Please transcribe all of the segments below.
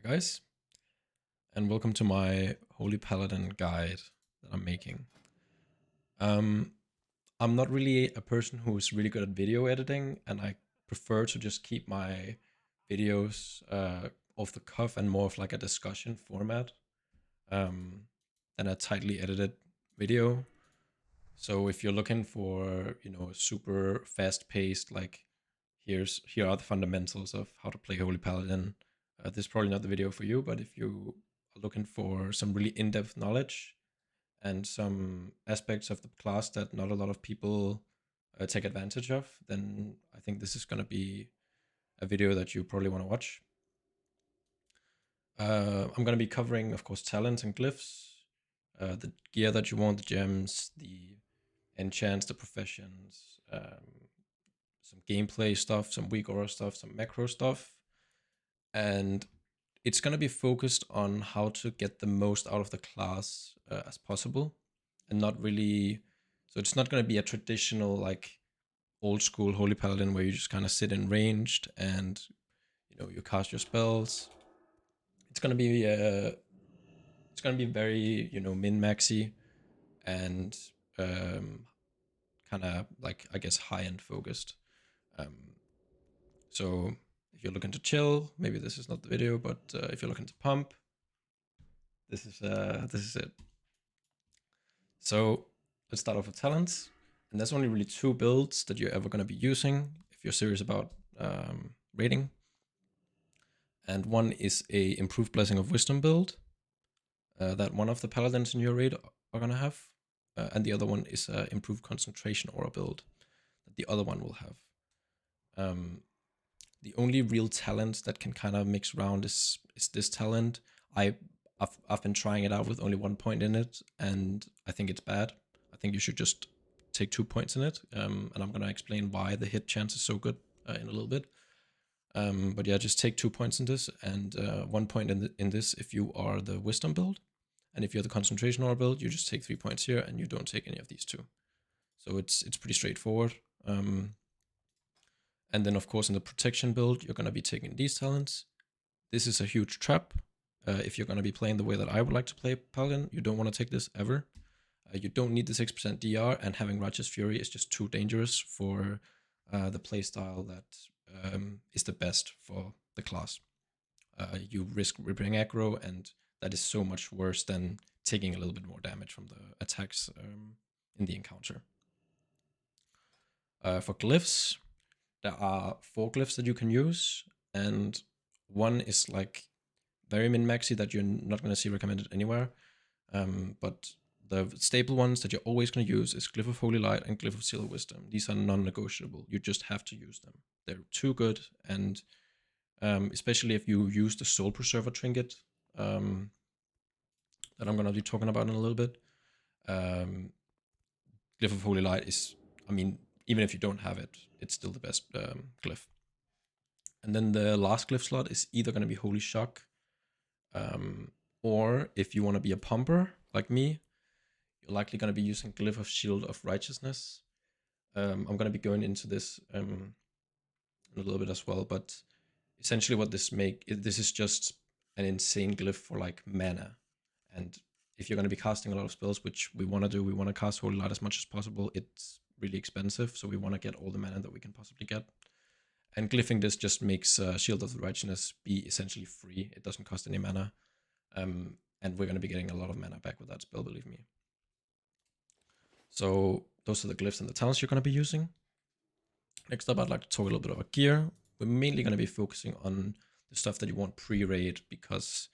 Hi guys, and welcome to my Holy Paladin guide that I'm making. I'm not really a person who's really good at video editing, and I prefer to just keep my videos off the cuff and more of like a discussion format than a tightly edited video. So if you're looking for, a super fast-paced, like here are the fundamentals of how to play Holy Paladin, this is probably not the video for you. But if you are looking for some really in-depth knowledge and some aspects of the class that not a lot of people take advantage of, then I think this is going to be a video that you probably want to watch. I'm going to be covering, of course, talents and glyphs, the gear that you want, the gems, the enchants, the professions, some gameplay stuff, some weak aura stuff, some macro stuff. And it's going to be focused on how to get the most out of the class as possible, and not really. So it's not going to be a traditional like old school Holy Paladin where you just kind of sit in ranged and you cast your spells. It's going to be very min maxy and kind of like, I guess, high end focused. So if you're looking to chill, maybe this is not the video. But if you're looking to pump, this is it. So let's start off with talents. And there's only really two builds that you're ever going to be using if you're serious about raiding. And one is a improved Blessing of Wisdom build that one of the paladins in your raid are going to have. And the other one is improved Concentration Aura build that the other one will have. The only real talent that can kind of mix around is this talent. I've been trying it out with only 1 point in it, and I think it's bad. I think you should just take 2 points in it, and I'm gonna explain why the hit chance is so good in a little bit. But yeah, just take 2 points in this, and 1 point in this if you are the Wisdom build, and if you're the Concentration Aura build, you just take 3 points here, and you don't take any of these two. So it's pretty straightforward. And then, of course, in the protection build, you're going to be taking these talents. This is a huge trap. If you're going to be playing the way that I would like to play Paladin, you don't want to take this ever. You don't need the 6% DR, and having Righteous Fury is just too dangerous for the playstyle that is the best for the class. You risk ripping aggro, and that is so much worse than taking a little bit more damage from the attacks in the encounter. For glyphs, there are 4 glyphs that you can use, and one is like very min-maxy that you're not going to see recommended anywhere. But the staple ones that you're always going to use is Glyph of Holy Light and Glyph of Seal of Wisdom. These are non-negotiable. You just have to use them. They're too good, and especially if you use the Soul Preserver Trinket that I'm going to be talking about in a little bit. Glyph of Holy Light is, I mean, even if you don't have it, it's still the best glyph. And then the last glyph slot is either going to be Holy Shock, or if you want to be a pumper like me, you're likely going to be using Glyph of Shield of Righteousness. I'm going to be going into this in a little bit as well, but essentially what this is just an insane glyph for like mana. And if you're going to be casting a lot of spells, which we want to do, we want to cast Holy Light as much as possible. It's really expensive, so we want to get all the mana that we can possibly get. And glyphing this just makes Shield of the Righteousness be essentially free. It doesn't cost any mana. And we're going to be getting a lot of mana back with that spell, believe me. So those are the glyphs and the talents you're going to be using. Next up, I'd like to talk a little bit about gear. We're mainly going to be focusing on the stuff that you want pre-raid, because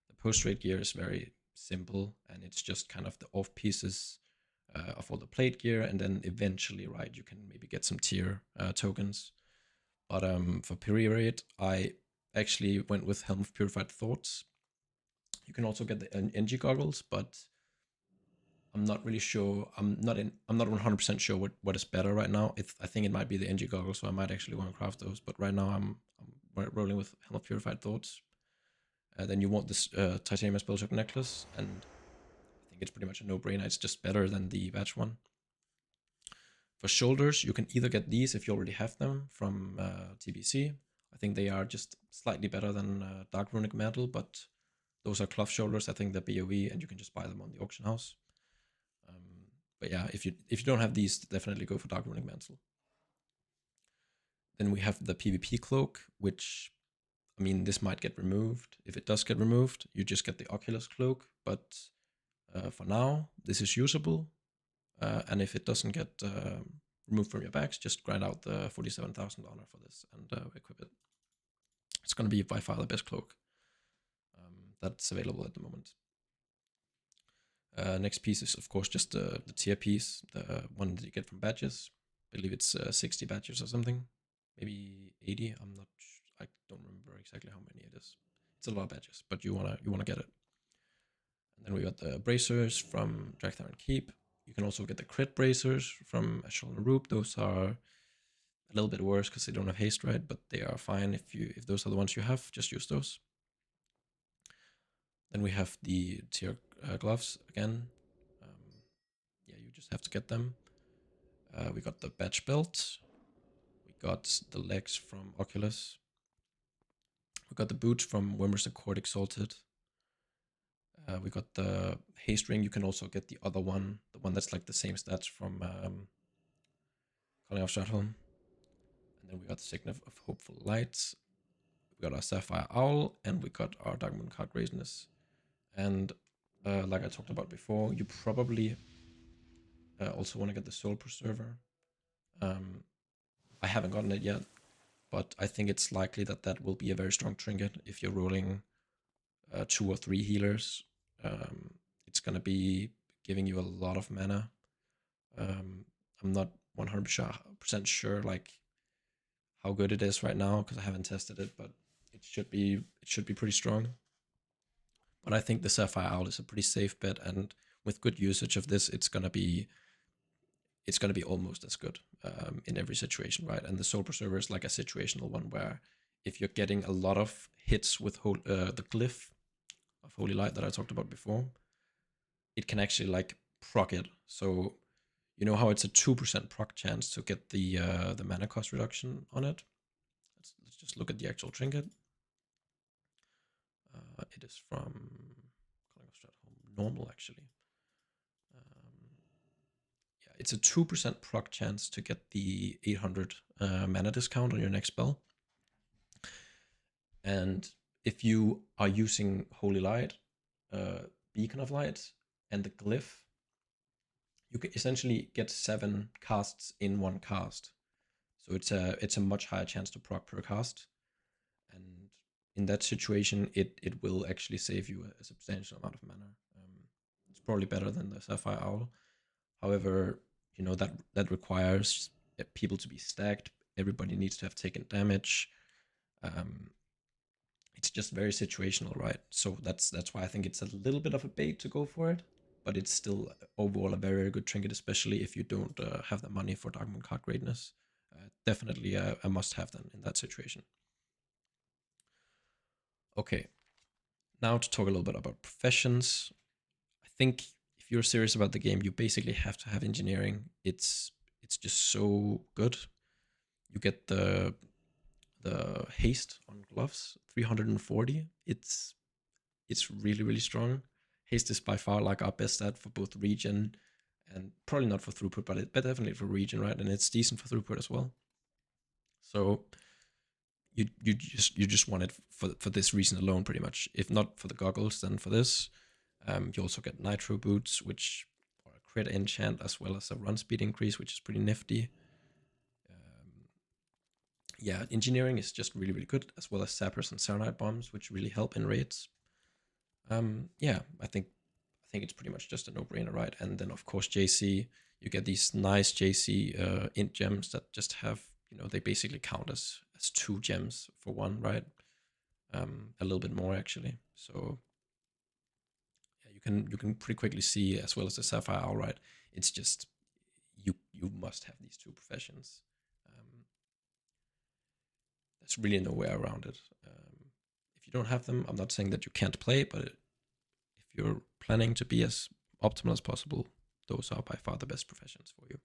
the post-raid gear is very simple, and it's just kind of the off pieces of all the plate gear, and then eventually, right, you can maybe get some tier tokens. But for pre-raid, I actually went with Helm of Purified Thoughts. You can also get the NG goggles, but I'm not really sure. I'm not 100% sure what is better right now. I think it might be the NG goggles, so I might actually want to craft those. But right now I'm rolling with Helm of Purified Thoughts. Then you want this titanium spellshock necklace, and I think it's pretty much a no-brainer. It's just better than the badge one. For shoulders, you can either get these if you already have them from TBC, I think they are just slightly better than Dark Runic Mantle, but those are cloth shoulders. I think they're BOE, and you can just buy them on the auction house. But yeah, if you don't have these, definitely go for Dark Runic Mantle. Then we have the PvP cloak, which, I mean, this might get removed. If it does get removed, you just get the Oculus cloak. But for now, this is usable. And if it doesn't get removed from your bags, just grind out the $47,000 for this and equip it. It's going to be by far the best cloak that's available at the moment. Next piece is, of course, just the tier piece, the one that you get from badges. I believe it's 60 badges or something, maybe 80. I don't remember exactly how many it is. It's a lot of badges, but you wanna get it. And then we got the bracers from Dragtharan Keep. You can also get the crit bracers from Ashol and Roop. Those are a little bit worse because they don't have haste, right? But they are fine if those are the ones you have. Just use those. Then we have the tier gloves again. Yeah, you just have to get them. We got the badge belt. We got the legs from Oculus. We got the boots from Wimmer's Court Exalted. We got the haste ring. You can also get the other one, the one that's like the same stats from Calling of Stratholm. And then we got the Signet of Hopeful Lights. We got our Sapphire Owl, and we got our Dark Moon Card Raisenness. And like I talked about before, you probably also want to get the Soul Preserver. I haven't gotten it yet, but I think it's likely that that will be a very strong trinket if you're rolling 2 or 3 healers. It's going to be giving you a lot of mana. I'm not 100% sure like how good it is right now because I haven't tested it, but it should be pretty strong. But I think the Sapphire Owl is a pretty safe bet, and with good usage of this, it's gonna be almost as good in every situation, right? And the Soul Preserver is like a situational one where if you're getting a lot of hits with the Glyph of Holy Light that I talked about before, it can actually like proc it. So you know how it's a 2% proc chance to get the mana cost reduction on it? Let's just look at the actual trinket. It is from normal, actually. Yeah, it's a 2% proc chance to get the 800 mana discount on your next spell. And if you are using Holy Light, Beacon of Light, and the Glyph, you can essentially get 7 casts in one cast. So it's a much higher chance to proc per cast. And in that situation, it will actually save you a substantial amount of mana. It's probably better than the Sapphire Owl. However, you know that requires people to be stacked. Everybody needs to have taken damage. It's just very situational, right? So that's why I think it's a little bit of a bait to go for it, but it's still overall a very, very good trinket, especially if you don't have the money for Dark Moon Card Greatness. Definitely a must-have then in that situation. Okay, now to talk a little bit about professions. I think if you're serious about the game, you basically have to have engineering. It's just so good. You get the haste on gloves, 340. It's really, really strong. Haste is by far like our best stat for both regen and probably not for throughput, but definitely for regen, right? And it's decent for throughput as well. So you just want it for this reason alone, pretty much. If not for the goggles, then for this. You also get nitro boots, which are a crit enchant as well as a run speed increase, which is pretty nifty. Yeah, engineering is just really, really good, as well as sappers and Serenite bombs, which really help in raids. Yeah, I think it's pretty much just a no-brainer, right? And then of course JC, you get these nice JC int gems that just have, you know, they basically count as 2 gems for 1, right? A little bit more actually. So yeah, you can pretty quickly see, as well as the Sapphire Owl, right? It's just you must have these 2 professions. There's really no way around it. If you don't have them, I'm not saying that you can't play, but if you're planning to be as optimal as possible, those are by far the best professions for you.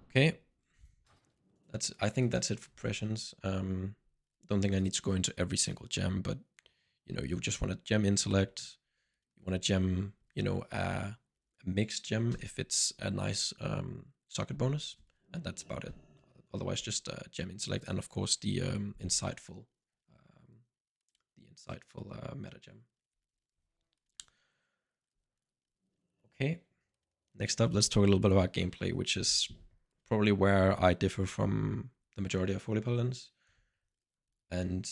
Okay. I think that's it for prescience. Don't think I need to go into every single gem, but you know, you just want to gem intellect. You want to gem, you know, a mixed gem if it's a nice socket bonus, and that's about it. Otherwise, just gem intellect, and of course um, the insightful meta gem. Okay. Next up, let's talk a little bit about gameplay, which is probably where I differ from the majority of Holy Paladins. And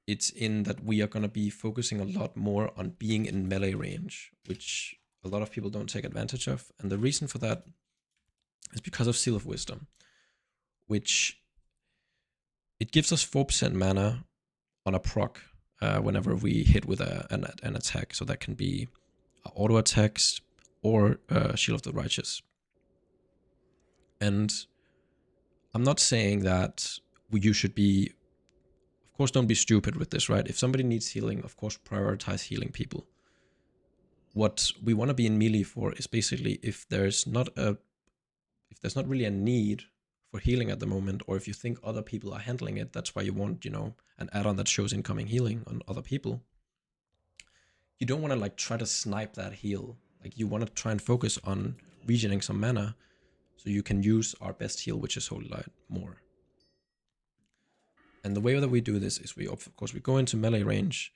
it's in that we are going to be focusing a lot more on being in melee range, which a lot of people don't take advantage of. And the reason for that is because of Seal of Wisdom, which it gives us 4% mana on a proc whenever we hit with an attack. So that can be auto attacks or Shield of the Righteous. And I'm not saying that you should be, of course, don't be stupid with this, right? If somebody needs healing, of course, prioritize healing people. What we want to be in melee for is basically if there's not really a need for healing at the moment, or if you think other people are handling it, that's why you want, you know, an add-on that shows incoming healing on other people. You don't want to like try to snipe that heal. Like you want to try and focus on regening some mana so you can use our best heal, which is Holy Light, more. And the way that we do this is we, of course, we go into melee range.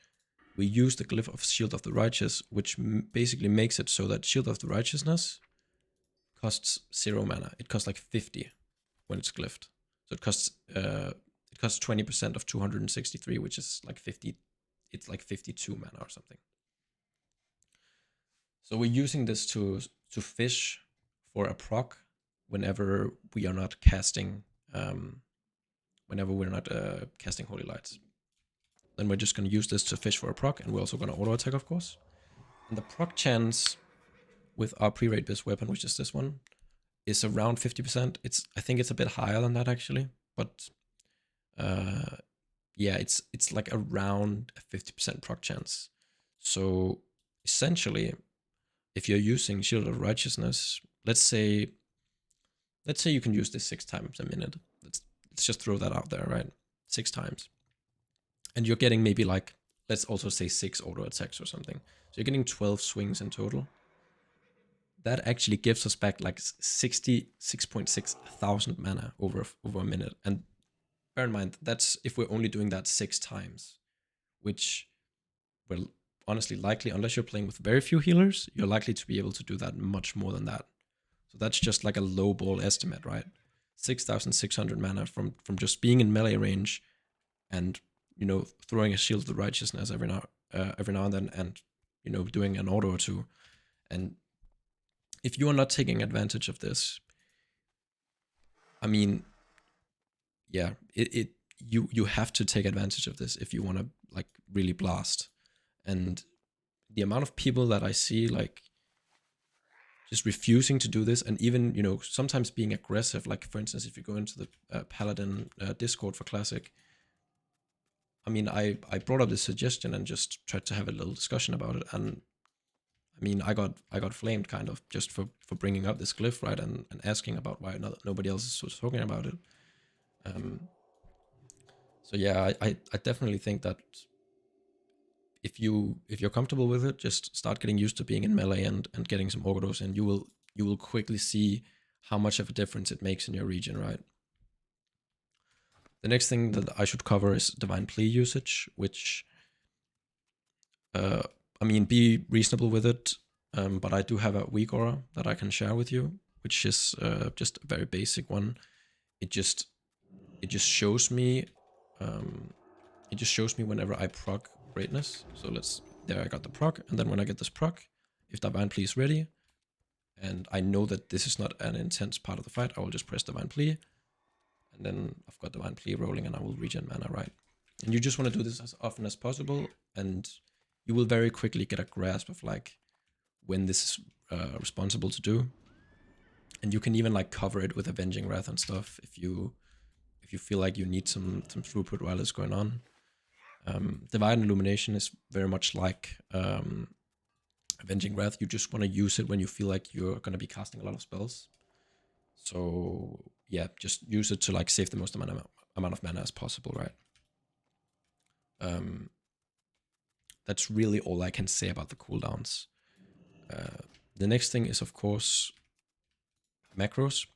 We use the Glyph of Shield of the Righteous, which basically makes it so that Shield of the Righteousness costs 0 mana. It costs like 50 when it's glyphed. So it costs 20% of 263, which is like 50. It's like 52 mana or something. So we're using this to fish for a proc whenever we are not casting casting Holy Lights. Then we're just going to use this to fish for a proc, and we're also going to auto attack, of course. And the proc chance with our pre-raid based weapon, which is this one, is around 50%. I think it's a bit higher than that actually, but yeah, it's like around a 50% proc chance. So essentially, if you're using Shield of Righteousness, let's say you can use this 6 times a minute. Let's just throw that out there, right? 6 times. And you're getting maybe like, let's also say 6 auto attacks or something. So you're getting 12 swings in total. That actually gives us back like 66.6 thousand mana over a minute. And bear in mind, that's if we're only doing that 6 times, which, well, honestly, likely, unless you're playing with very few healers, you're likely to be able to do that much more than that. So that's just like a low ball estimate, right? 6,600 mana from just being in melee range and, you know, throwing a Shield of the Righteousness every now and then, and, you know, doing an auto or two. And if you are not taking advantage of this, I mean, yeah, you have to take advantage of this if you want to like really blast. And the amount of people that I see like just refusing to do this, and even, you know, sometimes being aggressive, like for instance, if you go into the Paladin Discord for Classic, I mean, I brought up this suggestion and just tried to have a little discussion about it, and I mean, I got flamed kind of just for bringing up this glyph, right, and asking about why nobody else is talking about it. So yeah, I definitely think that if you're comfortable with it, just start getting used to being in melee and getting some Orgados, and you will quickly see how much of a difference it makes in your region, right? The next thing that I should cover is Divine Plea usage, which, I mean, be reasonable with it, but I do have a weak aura that I can share with you, which is just a very basic one. It just shows me, whenever I proc greatness. So there I got the proc, and then when I get this proc, if Divine Plea is ready, and I know that this is not an intense part of the fight, I will just press Divine Plea, and then I've got Divine Plea rolling, and I will regen mana, right? And you just want to do this as often as possible, and you will very quickly get a grasp of like when this is responsible to do. And you can even like cover it with Avenging Wrath and stuff if you feel like you need some throughput while it's going on. Divine Illumination is very much like Avenging Wrath. You just want to use it when you feel like you're going to be casting a lot of spells. So yeah, just use it to like save the most amount of mana as possible, right? That's really all I can say about the cooldowns. The next thing is, of course, macros,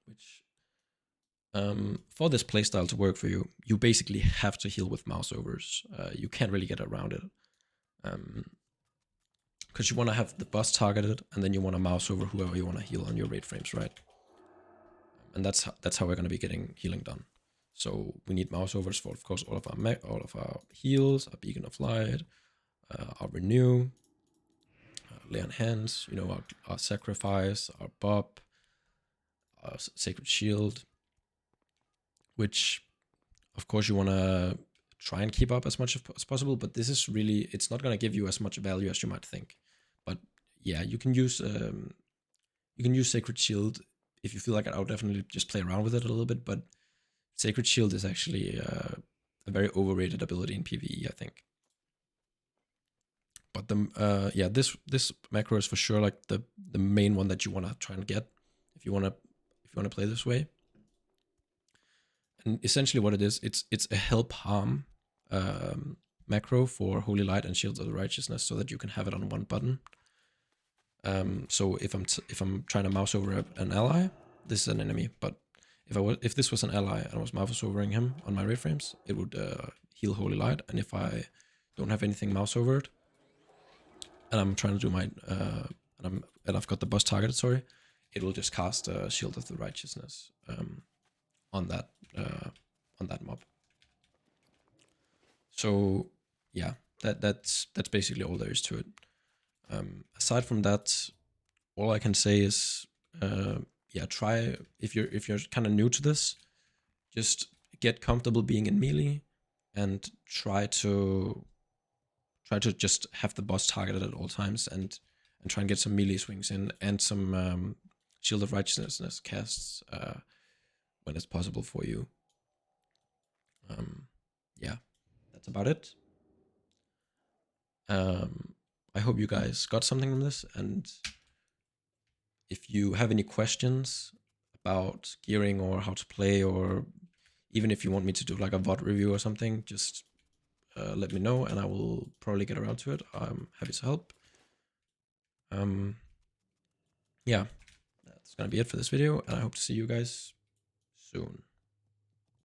which for this playstyle to work for you, you basically have to heal with mouse overs. You can't really get around it. Because you want to have the boss targeted, and then you want to mouse over whoever you want to heal on your raid frames, right? And that's how we're going to be getting healing done. So we need mouse overs for, of course, all of our heals, our beacon of light, our renew, lay on hands, you know, our sacrifice, our bob, our sacred shield, which of course you want to try and keep up as much as possible, but this is really, it's not going to give you as much value as you might think. But yeah, you can use sacred shield if you feel like it. I'll definitely just play around with it a little bit, but sacred shield is actually a very overrated ability in PvE, I think. But the yeah, this macro is for sure like the main one that you want to try and get if you want to play this way. And essentially what it is, it's a help harm macro for Holy Light and Shields of the Righteousness, so that you can have it on one button. So if I'm trying to mouse over an ally, this is an enemy. But if this was an ally and I was mouse overing him on my raid frames, it would heal Holy Light. And if I don't have anything mouse overed, and I'm trying to do my and I've got the boss targeted, sorry, it will just cast Shield of the Righteousness on that mob. So yeah, that's basically all there is to it. Aside from that, all I can say is yeah, try, if you're kind of new to this, just get comfortable being in melee and try to just have the boss targeted at all times, and try and get some melee swings in and some Shield of Righteousness casts when it's possible for you. Yeah, that's about it. I hope you guys got something from this, and if you have any questions about gearing or how to play, or even if you want me to do like a VOD review or something, just let me know and I will probably get around to it. I'm happy to help. Yeah, that's gonna be it for this video, and I hope to see you guys soon.